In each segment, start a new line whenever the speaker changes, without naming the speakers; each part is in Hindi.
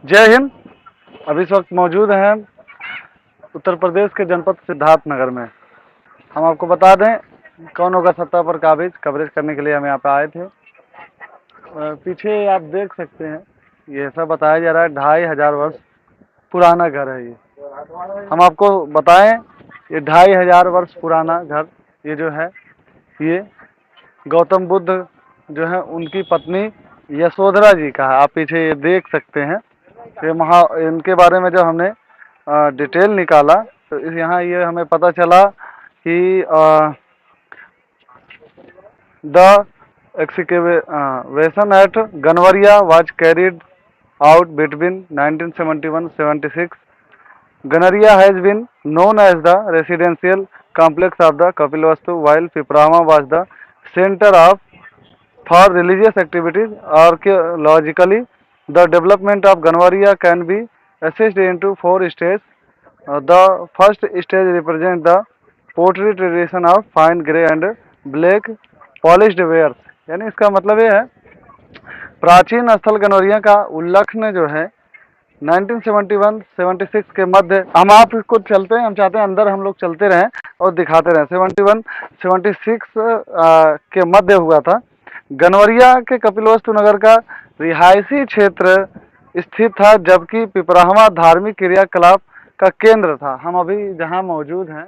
जय हिंद। अभी इस वक्त मौजूद हैं उत्तर प्रदेश के जनपद सिद्धार्थनगर में। हम आपको बता दें कौन होगा सत्ता पर काबिज कवरेज करने के लिए हम यहाँ पे आए थे। पीछे आप देख सकते हैं, ये ऐसा बताया जा रहा है 2500 वर्ष पुराना घर है ये। हम आपको बताएं, ये 2500 वर्ष पुराना घर ये जो है, ये गौतम बुद्ध जो है उनकी पत्नी यशोधरा जी का है। आप पीछे ये देख सकते हैं। ये इनके बारे में जब हमने डिटेल निकाला तो इस यहाँ ये हमें पता चला कि the excavation at Ganvaria was carried out between 1971-76. Ganaria has been known as the residential complex of the Kapilvastu, while Piprama was the center of for religious activities. Archaeologically, the development of Ganvaria can be assessed into 4 stages. The first stage represents the pottery tradition of fine grey and black polished wares. यानी इसका मतलब ये है, प्राचीन स्थल गनौरिया का उल्लेखन जो है 1971-76 के मध्य, हम आपको चलते हैं, हम चाहते हैं अंदर हम लोग चलते रहें और दिखाते रहें। 71-76 के मध्य हुआ था। गनवरिया के कपिलवस्तु नगर का रिहायशी क्षेत्र स्थित था, जबकि पिपराहवा धार्मिक क्रियाकलाप का केंद्र था। हम अभी जहां मौजूद हैं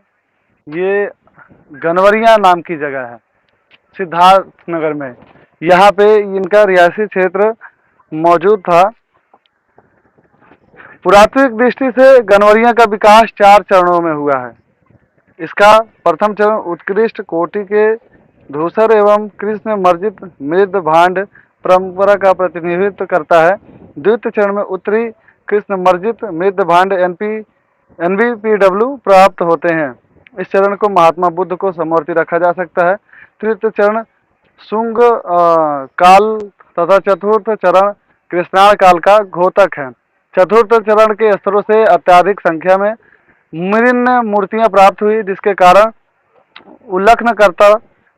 ये गनवरिया नाम की जगह है सिद्धार्थ नगर में। यहाँ पे इनका रिहायशी क्षेत्र मौजूद था। पुरातात्विक दृष्टि से गनवरिया का विकास 4 चरणों में हुआ है। इसका प्रथम चरण उत्कृष्ट कोटि के धूसर एवं कृष्ण मर्जित मृद भांड परंपरा का प्रतिनिधित्व करता है। द्वितीय चरण में उत्तरी कृष्ण मर्जित मृद भांड NBPW प्राप्त होते हैं। इस चरण को महात्मा बुद्ध को समवर्ती रखा जा सकता है। तृतीय चरण शुंग काल तथा चतुर्थ चरण कृष्णाण काल का घोतक है। चतुर्थ चरण के स्तरों से अत्यधिक संख्या में मृन्न मूर्तियां प्राप्त हुई, जिसके कारण उल्लेखनकर्ता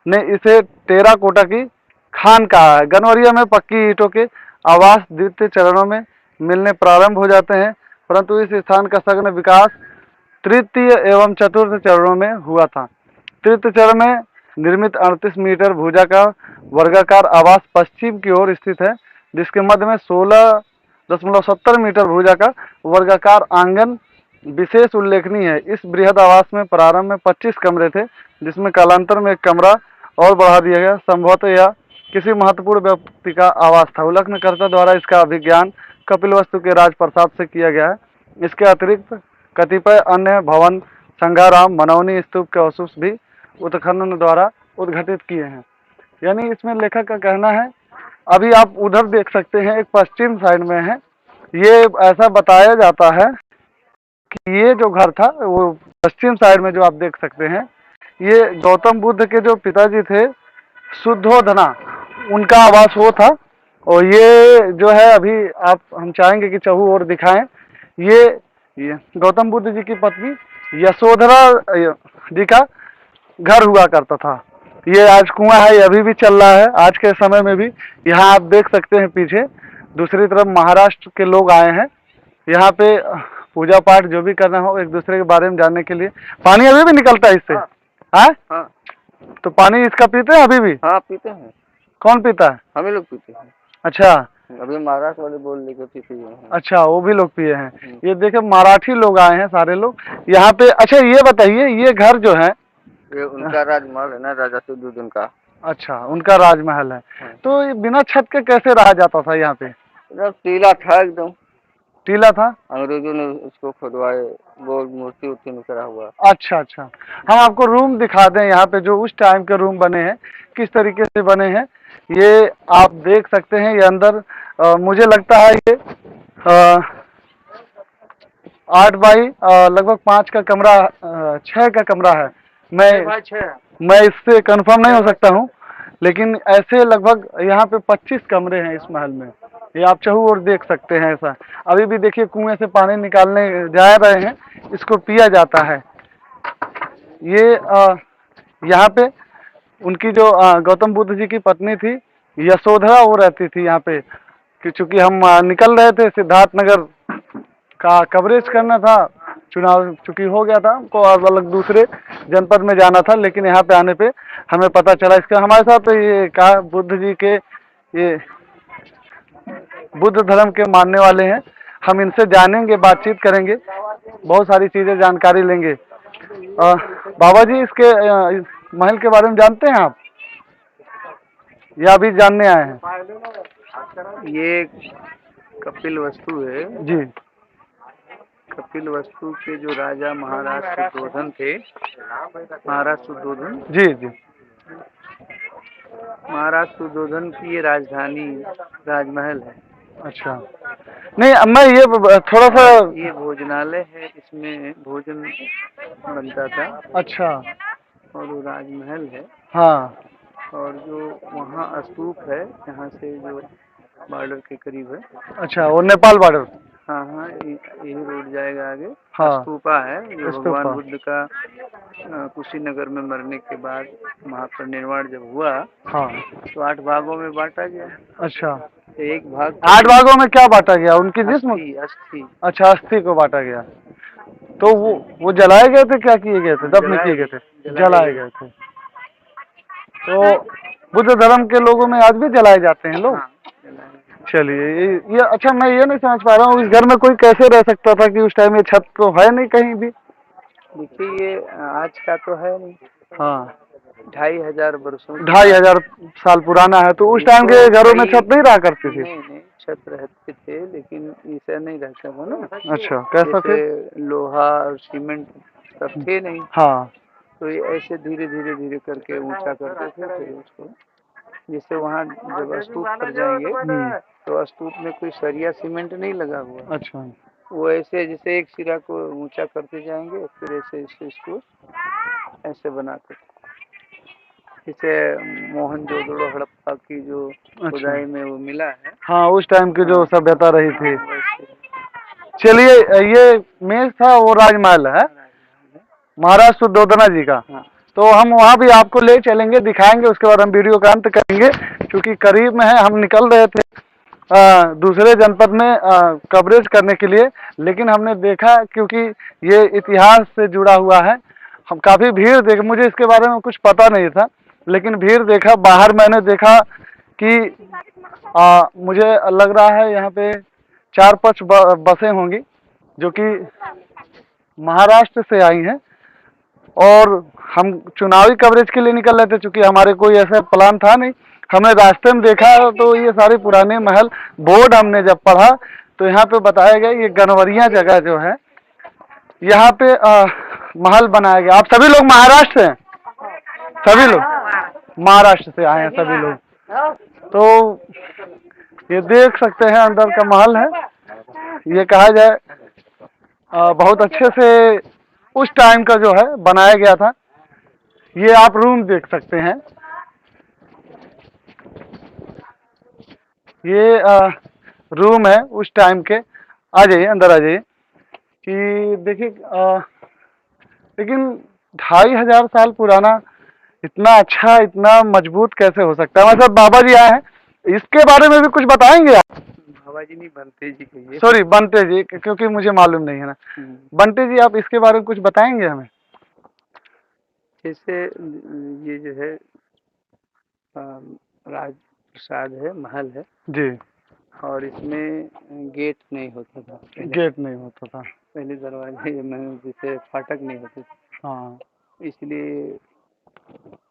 ने इसे टेराकोटा की खान कहा है। गनवरिया में पक्की ईंटों के आवास द्वितीय चरणों में मिलने प्रारंभ हो जाते हैं, परंतु इस स्थान का सघन विकास तृतीय एवं चतुर्थ चरणों में हुआ था। तृतीय चरण में निर्मित 38 मीटर भुजा का वर्गाकार आवास पश्चिम की ओर स्थित है, जिसके मध्य में 16.70 मीटर भुजा का वर्गाकार आंगन विशेष उल्लेखनीय है। इस बृहद आवास में प्रारंभ में 25 कमरे थे, जिसमें कालांतर में एक कमरा और बढ़ा दिया गया। संभवतः यह किसी महत्वपूर्ण व्यक्ति का आवास था। उल्लेखनकर्ता द्वारा इसका अभिज्ञान कपिलवस्तु के राजप्रसाद से किया गया है। इसके अतिरिक्त कतिपय अन्य भवन, संघाराम, मनौनी स्तूप के अवशेष भी उत्खनन द्वारा उद्घाटित किए हैं। यानी इसमें लेखक का कहना है, अभी आप उधर देख सकते हैं, एक पश्चिम साइड में है, ये ऐसा बताया जाता है कि ये जो घर था वो पश्चिम साइड में जो आप देख सकते हैं, ये गौतम बुद्ध के जो पिताजी थे शुद्धोधना, उनका आवास वो था। और ये जो है, अभी आप हम चाहेंगे कि चहु और दिखाएं, ये गौतम बुद्ध जी की पत्नी यशोधरा जी का घर हुआ करता था। ये आज कुआं है, ये अभी भी चल रहा है आज के समय में भी। यहाँ आप देख सकते हैं पीछे दूसरी तरफ महाराष्ट्र के लोग आए हैं यहाँ पे पूजा पाठ जो भी करना हो, एक दूसरे के बारे में जानने के लिए। पानी अभी भी निकलता है इससे? हाँ,
हाँ।
तो पानी इसका पीते हैं अभी भी?
हाँ, पीते हैं।
कौन पीता है?
हम ही लोग पीते हैं।
अच्छा,
अभी महाराष्ट्र वाले बोल लेके पीते हैं।
अच्छा, वो भी लोग पिए हैं। ये देखे मराठी लोग आए हैं सारे लोग यहाँ पे। अच्छा, ये बताइए, ये घर जो है
ये उनका राजमहल है ना, राजा शुद्धोधन का।
अच्छा, उनका राजमहल है। तो ये बिना छत के कैसे रहा जाता था यहाँ पे?
टीला था, एकदम
टीला था।
अंग्रेजों ने उसको खुदवाए, वो मूर्ति उर्ति में करा हुआ।
अच्छा अच्छा, हम आपको रूम दिखा दें यहाँ पे, जो उस टाइम के रूम बने हैं किस तरीके से बने हैं, ये आप देख सकते हैं। ये अंदर मुझे लगता है ये 8 बाई लगभग 5 का कमरा, 6 का कमरा है। मैं इससे कंफर्म नहीं हो सकता हूँ, लेकिन ऐसे लगभग यहाँ पे 25 कमरे हैं इस महल में। ये आप चाहू और देख सकते हैं। ऐसा अभी भी देखिए, कुएं से पानी निकालने जा रहे हैं, इसको पिया जाता है। ये यहाँ पे उनकी जो गौतम बुद्ध जी की पत्नी थी यशोधरा, वो रहती थी यहाँ पे, कि चूंकि हम निकल रहे थे सिद्धार्थनगर का कवरेज करना था, चुनाव चूंकि हो गया था हमको और अलग दूसरे जनपद में जाना था, लेकिन यहाँ पे आने पे हमें पता चला। इसके हमारे साथ ये कहा बुद्ध जी के, ये बुद्ध धर्म के मानने वाले हैं, हम इनसे जानेंगे, बातचीत करेंगे, बहुत सारी चीजें जानकारी लेंगे। बाबा जी, इसके इस महल के बारे में जानते हैं आप या अभी जानने आए हैं?
ये कपिल वस्तु है।
जी
कपिल वस्तु के जो राजा महाराज शुद्धोधन थे, महाराज शुद्धोधन,
जी जी।
महाराज शुद्धोधन की ये राजधानी राजमहल है।
अच्छा, नहीं मैं ये थोड़ा सा,
ये भोजनालय है, इसमें भोजन बनता था।
अच्छा,
और वो राजमहल है।
हाँ,
और जो वहाँ स्तूप है, यहाँ से जो बॉर्डर के करीब है।
अच्छा, वो नेपाल बॉर्डर।
हाँ हाँ, यही रोड जाएगा आगे।
हाँ,
स्तूपा है जो
स्तूपा।
भगवान बुद्ध का कुशीनगर में मरने के बाद महापरिनिर्वाण जब हुआ,
हाँ,
तो 8 भागों में बांटा गया।
अच्छा,
एक भाग
8 भागों में क्या बांटा गया? उनकी जिस्म?
अस्थि अस्थि।
अच्छा, अस्थि को बांटा गया। तो वो जलाए गए थे, क्या किए गए थे? दफन किए गए थे? जलाए गए थे। तो बुद्ध धर्म के लोगों में आज भी जलाए जाते हैं लोग?
हाँ, जलाए।
चलिए, ये अच्छा, मैं ये नहीं समझ पा रहा हूँ, इस घर में कोई कैसे रह सकता था कि उस टाइम ये छत तो है नहीं कहीं भी?
देखिए, ये आज का तो है नहीं।
हाँ,
2500 वर्षों
2500 साल पुराना है। तो उस टाइम के घरों में छत नहीं रहा करती थी?
नहीं, छत रहते थे, लेकिन ऐसा नहीं रहता था ना।
अच्छा, कैसा थे?
लोहा और सीमेंट सब थे नहीं।
हाँ,
तो ये ऐसे धीरे धीरे धीरे करके ऊंचा करते थे, फिर उसको जैसे वहाँ जब स्तूप पर जाएंगे तो स्तूप में कोई सरिया सीमेंट नहीं लगा हुआ।
अच्छा,
वो ऐसे जैसे एक सिरा को ऊंचा करते जाएंगे, फिर ऐसे ऐसे इसको ऐसे बनाते थे। जैसे मोहनजोदड़ो हड़प्पा की जो खुदाई में वो मिला है।
हाँ, उस टाइम की जो सभ्यता रही थी।
वैसे
चलिए, ये मेज था, वो राजमहल है महाराज शुद्धोधना जी का।
हाँ।
तो हम वहाँ भी आपको ले चलेंगे, दिखाएंगे, उसके बाद हम वीडियो का अंत करेंगे, क्योंकि करीब में है। हम निकल रहे थे दूसरे जनपद में कवरेज करने के लिए, लेकिन हमने देखा, क्योंकि ये इतिहास से जुड़ा हुआ है, हम काफ़ी भीड़ देख, मुझे इसके बारे में कुछ पता नहीं था, लेकिन भीड़ देखा बाहर, मैंने देखा कि मुझे लग रहा है यहाँ पे 4-5 बसें होंगी जो कि महाराष्ट्र से आई हैं, और हम चुनावी कवरेज के लिए निकल रहे थे। चूंकि हमारे कोई ऐसा प्लान था नहीं, हमने रास्ते में देखा तो ये सारे पुराने महल, बोर्ड हमने जब पढ़ा तो यहाँ पे बताया गया ये गनवरिया जगह जो है, यहाँ पे महल बनाया गया। आप सभी लोग महाराष्ट्र से हैं? सभी लोग महाराष्ट्र से आए हैं सभी लोग। तो ये देख सकते हैं अंदर का महल है। ये कहा जाए बहुत अच्छे से उस टाइम का जो है बनाया गया था। ये आप रूम देख सकते हैं। ये रूम है उस टाइम के। आ जाइए, अंदर आ जाइए। कि देखिए, लेकिन 2500 साल पुराना इतना अच्छा, इतना मजबूत कैसे हो सकता है? हमारे साथ बाबा जी आए हैं, इसके बारे में भी कुछ बताएंगे आप?
बाबा जी नहीं, बनते जी कहिए।
सॉरी, बनते जी, क्योंकि मुझे मालूम नहीं है ना। बनते जी, आप इसके बारे में कुछ बताएंगे हमें?
जैसे ये जो है राजप्रसाद है, महल है
जी। और
और इसमें गेट नहीं होता था।
गेट नहीं होता था।
पहले दरवाजे में जैसे फाटक नहीं होते थे।
हाँ,
इसलिए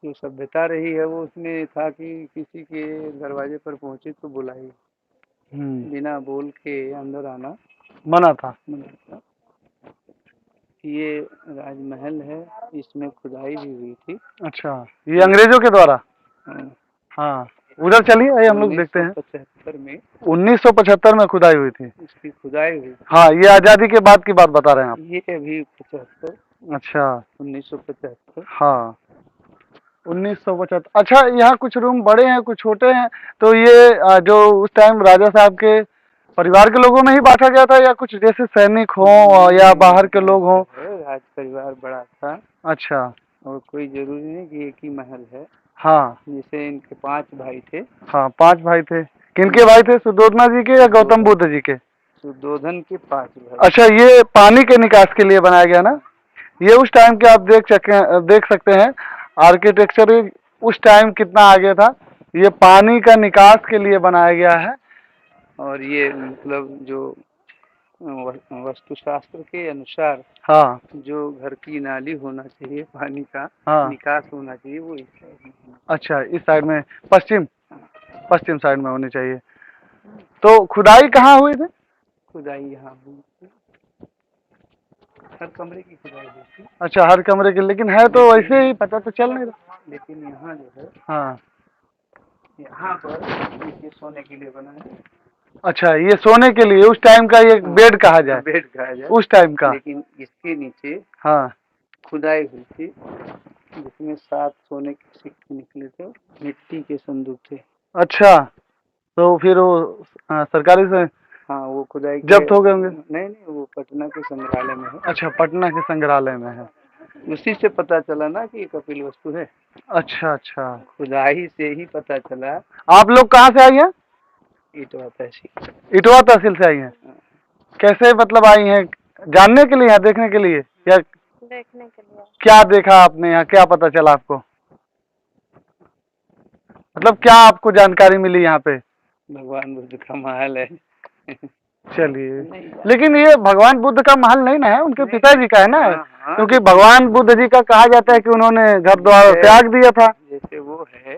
जो सभ्यता रही है वो उसमें था कि किसी के दरवाजे पर पहुंचे तो बुलाई, बिना बोल के अंदर आना
मना था।
मना था। ये राजमहल है, इसमें खुदाई भी हुई थी।
अच्छा, ये अंग्रेजों के द्वारा?
हाँ।
हाँ, उधर चलिए, आइए हम लोग देखते हैं।
1975 में
1975 में खुदाई हुई थी।
इसकी खुदाई हुई।
हाँ, ये आज़ादी के बाद की बात बता रहे हैं आप?
ये अभी 75।
अच्छा,
1975।
हाँ, 1975। अच्छा, यहाँ कुछ रूम बड़े हैं, कुछ छोटे हैं। तो ये जो उस टाइम राजा साहब के परिवार के लोगों में ही बांटा गया था, या कुछ जैसे सैनिक हो या बाहर के लोग हों?
राज परिवार बड़ा था।
अच्छा,
और कोई जरूरी नहीं कि एक ही महल है।
हाँ,
जैसे इनके 5 भाई थे।
हाँ, 5 भाई थे। किनके भाई थे, सुद्धोधना जी के या गौतम बुद्ध जी के?
सुद्धोधन के 5 भाई।
अच्छा, ये पानी के निकास के लिए बनाया गया ना? ये उस टाइम के आप देख सकते हैं आर्किटेक्चर उस टाइम कितना आगे था। ये पानी का निकास के लिए बनाया गया है।
और ये मतलब जो वास्तुशास्त्र के अनुसार
हाँ
जो घर की नाली होना चाहिए, पानी का
हाँ।
निकास होना चाहिए, वो इस साइड में होना
अच्छा, इस साइड में, पश्चिम
चाहिए।
पश्चिम साइड में होनी चाहिए। तो खुदाई कहाँ हुई थी?
खुदाई यहाँ हुई थी, हर कमरे की खुदाई हुई थी।
अच्छा, हर कमरे के, लेकिन है तो वैसे ही, पता तो चल नहीं रहा।
लेकिन यहाँ जो है,
हाँ।
यहाँ पर ये सोने के लिए बना है।
अच्छा, ये सोने के लिए उस टाइम का ये बेड कहा जाए,
बेड कहा जाए
उस टाइम का।
लेकिन इसके नीचे
हाँ।
खुदाई हुई थी, जिसमें 7 सोने के सिक्के निकले थे, मिट्टी के संदूक थे।
अच्छा, तो फिर वो सरकारी से
हाँ, वो खुदाई
जब्त हो गए होंगे?
नहीं नहीं, वो पटना के संग्रहालय में है।
अच्छा, पटना के संग्रहालय में है।
उसी से पता चला ना कि ये कपिल वस्तु है।
अच्छा अच्छा।
खुदाई से ही पता चला।
आप लोग कहाँ से आई हैं?
इटवा तहसील।
इटवा तहसील से आई हैं? कैसे मतलब आई हैं? जानने के लिए या देखने के लिए, या
देखने के लिए।
क्या देखा आपने यहाँ, क्या पता चला आपको? मतलब क्या आपको जानकारी मिली यहाँ पे?
भगवान बुद्ध का महल है।
चलिए,
नहीं,
लेकिन ये भगवान बुद्ध का महल नहीं ना है, उनके
नहीं,
पिताजी का है ना?
हाँ, हाँ,
क्योंकि भगवान बुद्ध जी का कहा जाता है कि उन्होंने घर द्वार त्याग दिया था।
जैसे वो है,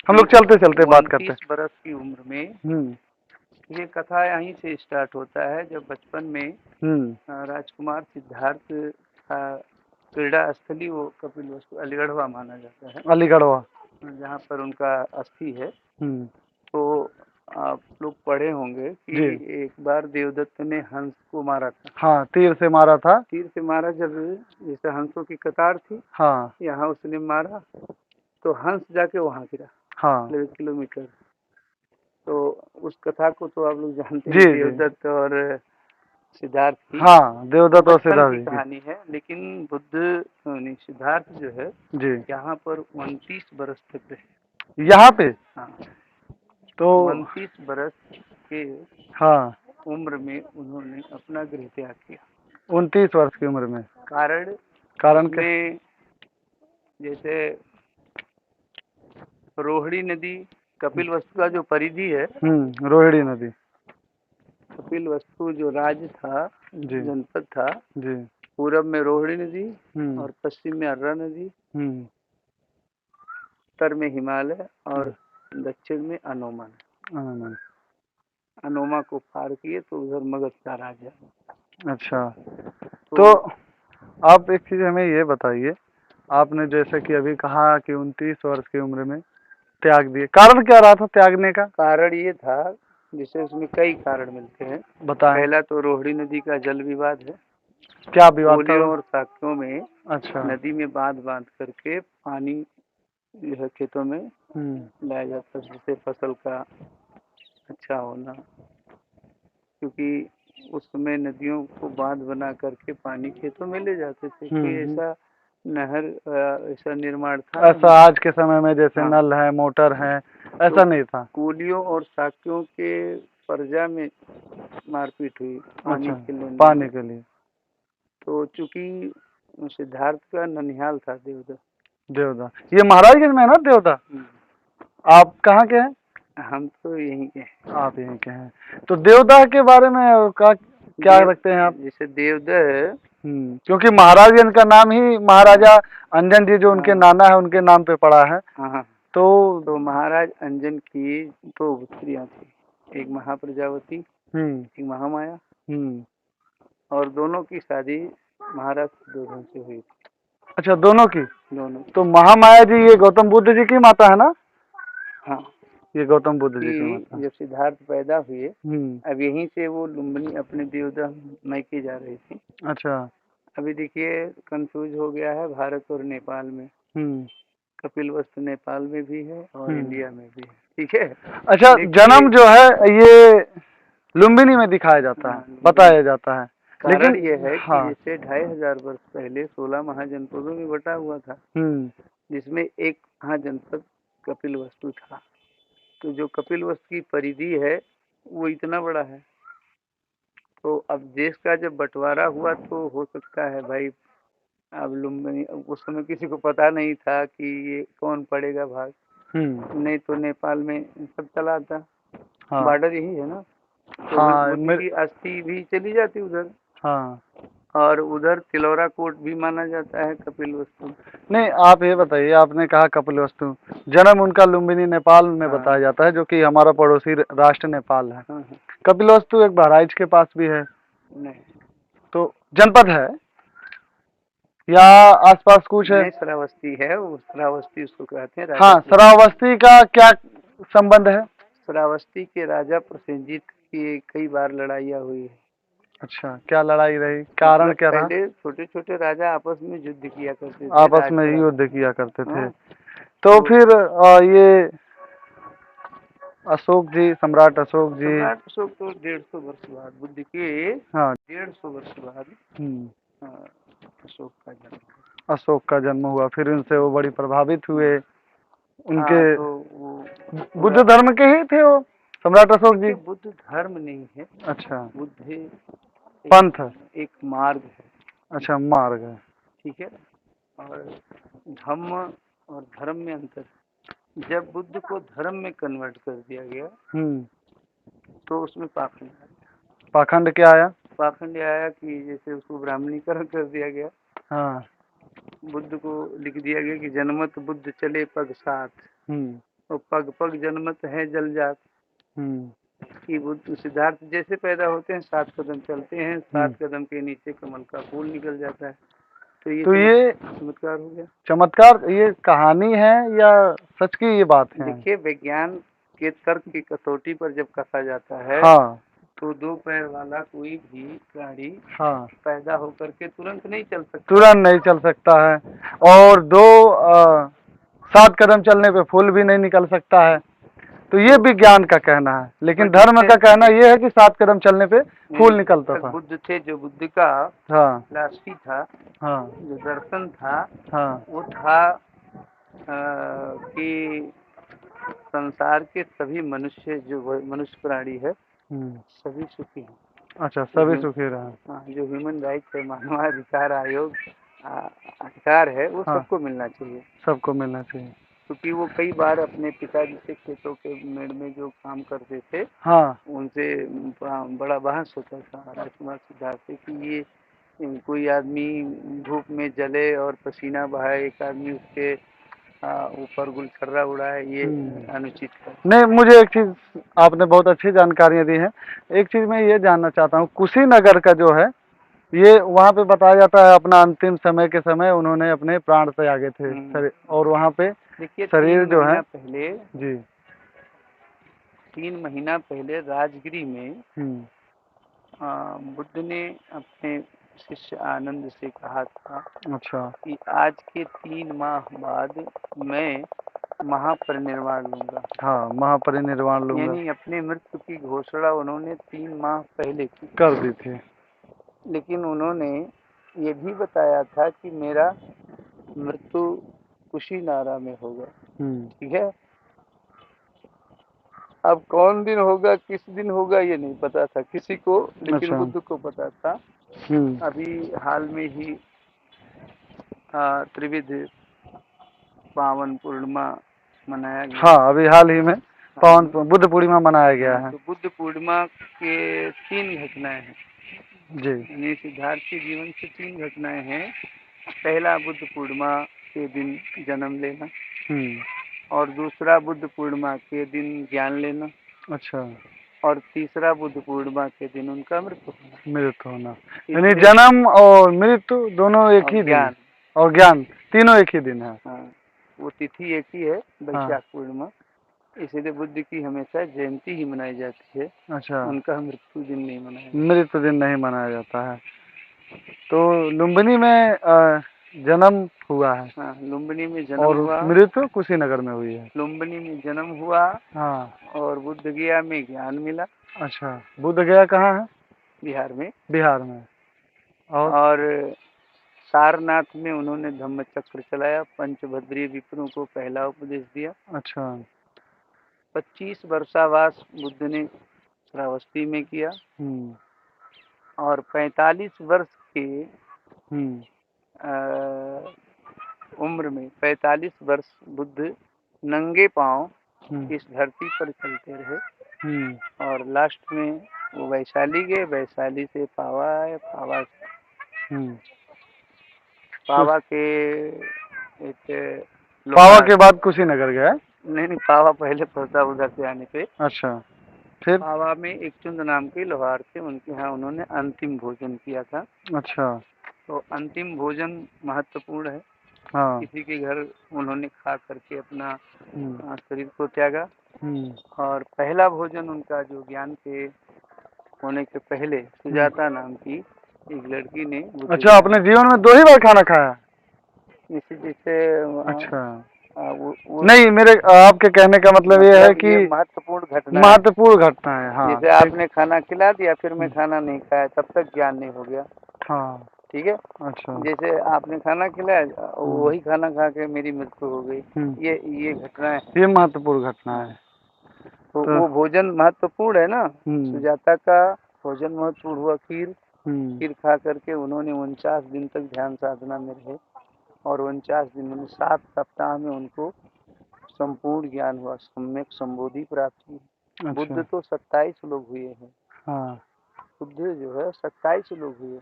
हम लोग चलते चलते बात करते हैं।
29 बरस की उम्र में, ये कथा यहीं से स्टार्ट होता है, जब बचपन में राजकुमार सिद्धार्थ का क्रीड़ा स्थली वो कपिल वस्तु अलीगढ़वा माना जाता है,
अलीगढ़वा,
जहाँ पर उनका अस्थि है। तो आप लोग पढ़े होंगे कि एक बार देवदत्त ने हंस को मारा था।
हाँ, तीर से मारा था।
तीर से मारा, जब जैसे हंसों की कतार थी,
हाँ,
यहाँ उसने मारा तो हंस जाके वहाँ गिरा।
हाँ,
1 किलोमीटर। तो उस कथा को तो आप लोग जानते
जी,
हैं, देवदत्त और सिद्धार्थ की।
हाँ, देवदत्त और
बचपन
सिद्धार्थ
की
की
कहानी है, लेकिन बुद्ध नहीं, सिद्धार्थ जो है
जी
यहाँ पर 29 बरस तक रहे।
यहाँ पे।
हाँ,
तो
29 बरस के
हाँ,
उम्र में उन्होंने अपना गृह त्याग किया।
29 वर्ष की उम्र में। कारण क्या?
उसमें जैसे रोहिणी नदी, कपिल वस्तु का जो परिधि है,
रोहिणी नदी,
कपिल वस्तु जो राज्य था,
जी
जनपद था,
जी,
पूरब में रोहिणी नदी और पश्चिम में अर्रा नदी, उत्तर में हिमालय और दक्षिण में अनोमा। अनोमा को पार किए तो उधर मगध का राज्य।
अच्छा, तो आप एक चीज हमें ये बताइए, आपने जैसे कि अभी कहा कि 29 वर्ष की उम्र में त्याग दिए, कारण क्या रहा था त्यागने का?
कारण ये था, जिसे उसमें कई कारण मिलते हैं।
बताएं।
पहला तो रोहिणी नदी का जल विवाद है।
क्या विवाद था?
कोलियों और साक्यों में
अच्छा,
नदी में बांध बांध करके पानी जो है खेतों में लाया जाता है, जिससे फसल का अच्छा होना। क्योंकि उस समय नदियों को बांध बना करके पानी खेतों में ले जाते थे। कोई ऐसा नहर ऐसा निर्माण था,
ऐसा आज के समय में जैसे नल है, मोटर है, ऐसा नहीं था।
कोलियों और साक्यों के प्रजा में मारपीट हुई
पानी के लिए।
तो चूंकि सिद्धार्थ का ननिहाल था
देवदा, ये महाराजगंज में है ना देवदा? आप कहाँ के हैं?
हम तो यहीं के हैं।
आप यहीं के हैं। तो देवदा के बारे में क्या रखते हैं आप?
जैसे देवदा,
क्योंकि महाराजगंज का नाम ही महाराजा अंजन जी जो उनके नाना है उनके नाम पे पड़ा है। तो
महाराज अंजन की 2 पुत्रियां थी, एक महाप्रजावती, एक महामाया, और दोनों की शादी महाराज सुद्धोधन से हुई थी।
अच्छा, दोनों की?
दोनों।
तो महामाया जी ये गौतम बुद्ध जी की माता है ना?
हाँ,
ये गौतम बुद्ध जी की माता।
जब सिद्धार्थ पैदा हुए, अब यहीं से वो लुम्बिनी अपने देवदा मैके जा रही थी। अच्छा, अभी देखिए कंफ्यूज हो गया है भारत और नेपाल में। कपिल वस्तु नेपाल में भी है और इंडिया में भी है, ठीक है।
अच्छा, जन्म जो है ये लुम्बिनी में दिखाया जाता है, बताया जाता है।
कारण ये है कि जैसे 2500 वर्ष पहले 16 महाजनपदों में बटा हुआ था, जिसमें एक महाजनपद कपिल वस्तु था। तो जो कपिलवस्तु की परिधि है वो इतना बड़ा है। तो अब देश का जब बंटवारा हुआ तो हो सकता है भाई, अब लुम्बिनी, उस समय किसी को पता नहीं था कि ये कौन पड़ेगा भाग, नहीं तो नेपाल में सब चला था।
हाँ
बॉर्डर यही है ना, तो
हाँ
बुद्ध की अस्थि भी चली जाती उधर,
हाँ।
और उधर तिलौरा कोट भी माना जाता है कपिलवस्तु।
नहीं, आप ये बताइए, आपने कहा कपिलवस्तु, जन्म उनका लुम्बिनी नेपाल में
हाँ
बताया जाता है, जो कि हमारा पड़ोसी राष्ट्र नेपाल है।
हाँ हाँ।
कपिलवस्तु एक बहराइच के पास भी है,
नहीं
तो जनपद है या आसपास कुछ है?
नहीं, श्रावस्ती है वो, श्रावस्ती उसको कहते हैं राजा।
हाँ, श्रावस्ती का क्या संबंध है?
श्रावस्ती के राजा प्रसेनजीत की कई बार लड़ाइयाँ हुई है।
अच्छा, क्या लड़ाई रही, कारण
मतलब
क्या रहा?
पहले छोटे छोटे राजा आपस में युद्ध किया करते थे,
आपस में
राजपराग।
युद्ध किया करते थे।
हाँ,
तो फिर ये अशोक जी, सम्राट अशोक जी।
सम्राट अशोक तो 150 वर्ष बाद, बुद्ध के
हाँ।
150 वर्ष बाद हाँ, अशोक का जन्म हुआ।
अशोक का जन्म हुआ, फिर उनसे वो बड़ी प्रभावित हुए। उनके
हाँ, तो वो
बुद्ध
पूरा,
धर्म के ही थे वो, सम्राट अशोक जी?
देखिए बुद्ध धर्म नहीं है,
अच्छा,
बुद्ध एक,
पंथ।
एक मार्ग है,
अच्छा, मार्ग है।
ठीक है। और धम्म और धर्म में अंतर है। जब बुद्ध को धर्म में कन्वर्ट कर दिया गया तो उसमें पाखंड आ गया।
पाखंड क्या आया?
पाखंड ये आया कि जैसे उसको ब्राह्मणीकरण कर दिया गया।
हाँ।
बुद्ध को लिख दिया गया कि जन्मत बुद्ध चले पग साथ, और पग पग जन्मत है जल जात। कि बुद्ध सिद्धार्थ जैसे पैदा होते हैं 7 कदम चलते हैं, 7 कदम के नीचे कमल का फूल निकल जाता है। तो ये चमत्कार हो गया।
चमत्कार, ये कहानी है या सच की ये बात है?
देखिए विज्ञान के तर्क की कसौटी पर जब कसा जाता है,
हाँ
तो 2 पैर वाला कोई भी प्राणी
हाँ,
पैदा होकर के तुरंत नहीं चल सकता।
तुरंत नहीं चल सकता है, और 7 कदम चलने पे फूल भी नहीं निकल सकता है। तो ये विज्ञान का कहना है, लेकिन धर्म का कहना ये है कि 7 कदम चलने पे फूल निकलता था।
बुद्ध थे, जो बुद्ध का
हाँ
फिलॉसफी था,
हाँ
जो दर्शन था,
हाँ।
वो था कि संसार के सभी मनुष्य, जो मनुष्य प्राणी है, सभी सुखी हैं।
अच्छा, सभी सुखी रहे।
हाँ, जो ह्यूमन राइट्स है, मानवाधिकार आयोग अधिकार है, वो
हाँ,
सबको मिलना चाहिए।
सबको मिलना चाहिए।
क्योंकि वो कई बार अपने पिताजी से खेतों के मेड़ में जो काम करते थे,
हाँ।
उनसे बड़ा बहस होता था राजकुमार सिद्धार्थ से कि ये कोई आदमी धूप में जले और पसीना बहाए, एक आदमी उसके ऊपर गुलछर्रा उड़ाए, ये अनुचित है।
नहीं, मुझे एक चीज, आपने बहुत अच्छी जानकारियां दी हैं। एक चीज मैं ये जानना चाहता हूँ, कुशीनगर का जो है, ये वहाँ पे बताया जाता है अपना अंतिम समय के समय उन्होंने अपने प्राण त्यागे थे, और वहाँ पे
देखिए
शरीर जो है
पहले
जी
3 महीना पहले राजगिरी में बुद्ध ने अपने शिष्य आनंद से कहा था, अच्छा, कि आज के 3 माह बाद मैं महापरिनिर्वाण लूंगा।
हाँ, महापरिनिर्वाण लूंगा,
यानी अपने मृत्यु की घोषणा उन्होंने 3 माह पहले की
कर दी थी।
लेकिन उन्होंने ये भी बताया था कि मेरा मृत्यु कुशीनारा में होगा। ठीक है, अब कौन दिन होगा, किस दिन होगा, ये नहीं पता था किसी को, लेकिन अच्छा, बुद्ध को पता था। अभी हाल में ही त्रिविध पावन पूर्णिमा मनाया गया।
हाँ, अभी हाल ही में पावन बुद्ध पूर्णिमा मनाया गया है।
तो बुद्ध पूर्णिमा के 3 घटनाएं हैं जी। यानी सिद्धार्थ के जीवन से 3 घटनाएं हैं। पहला, बुद्ध पूर्णिमा के दिन जन्म लेना, और दूसरा, बुद्ध पूर्णिमा के दिन ज्ञान लेना, अच्छा, और तीसरा, बुद्ध पूर्णिमा के दिन उनका मृत्यु होना। यानी जन्म और मृत्यु दोनों एक ही दिन, और ज्ञान तीनों एक ही दिन है। हाँ, वो तिथि एक ही है, वैशाख पूर्णिमा। इसीलिए बुद्ध की हमेशा जयंती ही मनाई जाती है। अच्छा, उनका मृत्यु दिन नहीं मनाया जाता। मृत्यु दिन नहीं मनाया जाता है। तो लुम्बिनी में जन्म हुआ है। हाँ, लुम्बिनी में जन्म हुआ, और मृत्यु कुशीनगर में हुई है। लुम्बिनी में जन्म हुआ, हाँ, और बुद्ध गया में ज्ञान मिला। अच्छा, बुद्ध गया कहाँ है? बिहार में। बिहार में। और सारनाथ में उन्होंने धम्म चक्र चलाया, पंचभद्रीय विप्रों को पहला उपदेश दिया। अच्छा, 25 वर्षावास बुद्ध ने श्रावस्ती में किया और 45 वर्ष के उम्र में 45 वर्ष बुद्ध नंगे पांव इस धरती पर चलते रहे और लास्ट में वो वैशाली गए, वैशाली से पावा आए, पावा के एक
पावा के बाद कुशीनगर गया।
नहीं, पावा पहले पड़ता उधर से आने पे।
अच्छा, फिर
पावा में एक चुंद नाम के लोहार थे, उनके यहाँ उन्होंने अंतिम भोजन किया था।
अच्छा,
तो अंतिम भोजन महत्वपूर्ण है।
हाँ,
किसी के घर उन्होंने खा करके अपना शरीर को त्यागा और पहला भोजन उनका जो ज्ञान के होने के पहले सुजाता नाम की एक लड़की ने।
अच्छा, अपने जीवन में 2 ही बार खाना खाया?
जैसे
अच्छा,
वो
नहीं, मेरे आपके कहने का मतलब ये है कि महत्वपूर्ण घटना है। हाँ,
जैसे आपने खाना खिला दिया फिर मैं खाना नहीं खाया, तब तक ज्ञान नहीं हो गया। हाँ, ठीक है। अच्छा, जैसे आपने खाना खिलाया, वही खाना खा के मेरी मृत्यु हो गई, ये घटना है, ये
महत्वपूर्ण घटना है।
तो वो भोजन महत्वपूर्ण है ना। सुजाता का भोजन महत्वपूर्ण हुआ। खीर खा करके उन्होंने 49 दिन तक ध्यान साधना में रहे और 49 दिन में 7 सप्ताह में उनको संपूर्ण ज्ञान हुआ, सम्यक संबोधि प्राप्त हुई। अच्छा। बुद्ध तो 27 लोग हुए हैं। हाँ, बुद्ध जो है 27 लोग हुए,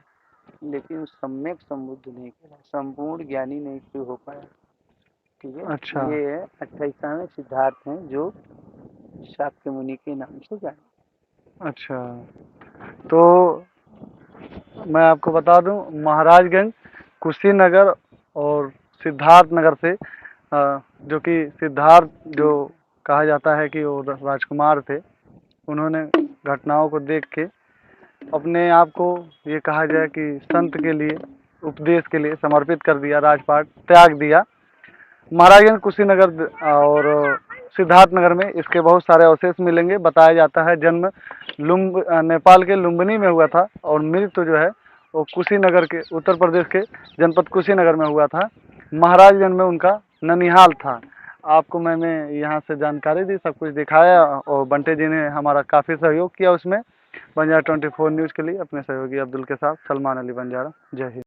लेकिन सम्यक संबुद्ध नहीं करा, संपूर्ण ज्ञानी नहीं क्यों हो पाया। ठीक है। अच्छा, ये 28वें सिद्धार्थ हैं जो शाक्य मुनि के नाम से जाने।
अच्छा, तो मैं आपको बता दूं, महाराजगंज, कुशीनगर और सिद्धार्थ नगर से जो कि सिद्धार्थ जो कहा जाता है कि वो राजकुमार थे, उन्होंने घटनाओं को देख के अपने आप को ये कहा जाए कि संत के लिए, उपदेश के लिए समर्पित कर दिया, राजपाट त्याग दिया। महाराजगंज, कुशीनगर और सिद्धार्थ नगर में इसके बहुत सारे अवशेष मिलेंगे। बताया जाता है जन्म नेपाल के लुम्बिनी में हुआ था और मृत्यु जो है वो कुशीनगर के, उत्तर प्रदेश के जनपद कुशीनगर में हुआ था। महाराजगंज में उनका ननिहाल था। आपको मैंने यहाँ से जानकारी दी, सब कुछ दिखाया और बंटे जी ने हमारा काफ़ी सहयोग किया उसमें। बंजारा 24 न्यूज़ के लिए अपने सहयोगी अब्दुल के साथ सलमान अली बंजारा। जय हिंद।